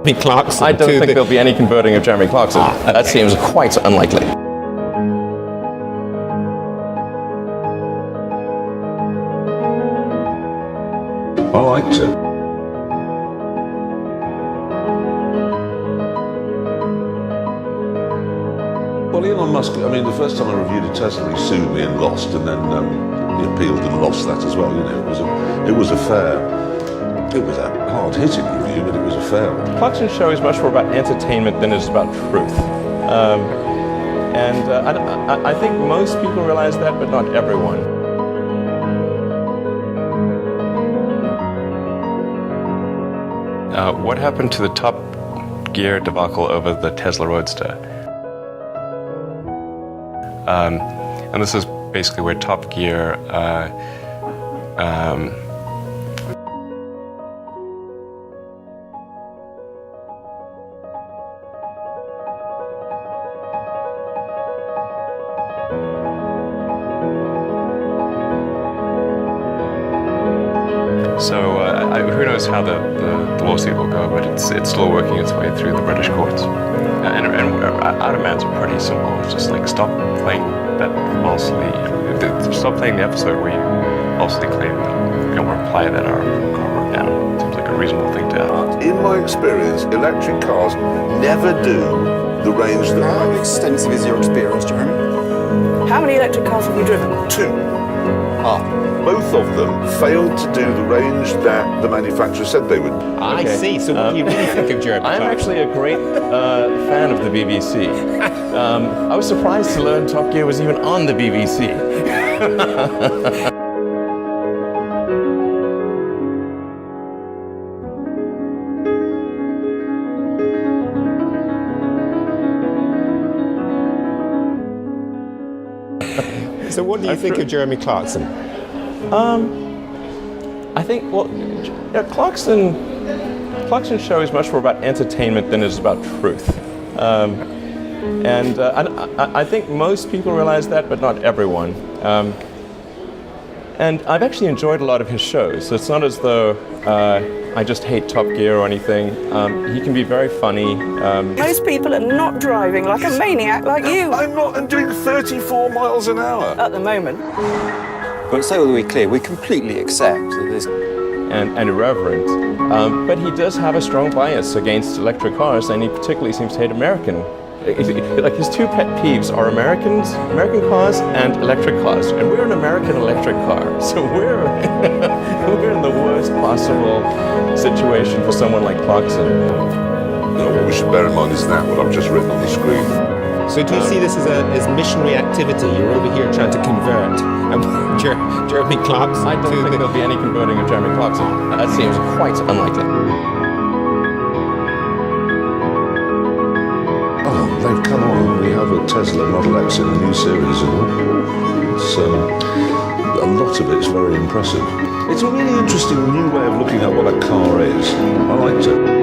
Clarkson. I don't think there'll be any converting of Jeremy Clarkson. Okay. That seems quite unlikely. I liked it. Well, Elon Musk, I mean, the first time I reviewed a Tesla, he sued me and lost, and then he appealed and lost that as well. You know, it was a hard-hitting review, but it was a fair one. Clarkson's show is much more about entertainment than it is about truth. I think most people realize that, but not everyone. What happened to the Top Gear debacle over the Tesla Roadster? And this is basically where Top Gear who knows how the lawsuit will go, but it's still working its way through the British courts. And our demands are pretty simple. It's just like stop playing the episode where you falsely claim that or imply that our car broke down. Seems like a reasonable thing to have. In my experience, electric cars never do the range that How extensive is your experience, Jeremy? How many electric cars have you driven? 2. Both of them failed to do the range that the manufacturer said they would. I see. So what do you really think of Jeremy I'm Clarkson? actually a great fan of the BBC. I was surprised to learn Top Gear was even on the BBC. So what do you think of Jeremy Clarkson? I think, Clarkson's show is much more about entertainment than it is about truth. I think most people realize that, but not everyone. And I've actually enjoyed a lot of his shows. So it's not as though I just hate Top Gear or anything. He can be very funny. Most people are not driving like a maniac like you I'm not. I'm doing 34 miles an hour. at the moment. But so that we're clear, we completely accept that there's... And irreverent. But he does have a strong bias against electric cars, and he particularly seems to hate American. Like his 2 pet peeves are American cars and electric cars, and we're an American electric car, so we're in the worst possible situation for someone like Clarkson. What we should bear in mind is that what I've just written on the screen. So do you see this as missionary activity? You're over here trying to convert Jeremy Clarkson. I don't think there'll be any converting of Jeremy Clarkson. That seems quite unlikely. Oh, they've come on. We have a Tesla Model X in a new series, and a lot of it's very impressive. It's a really interesting new way of looking at what a car is. I liked it.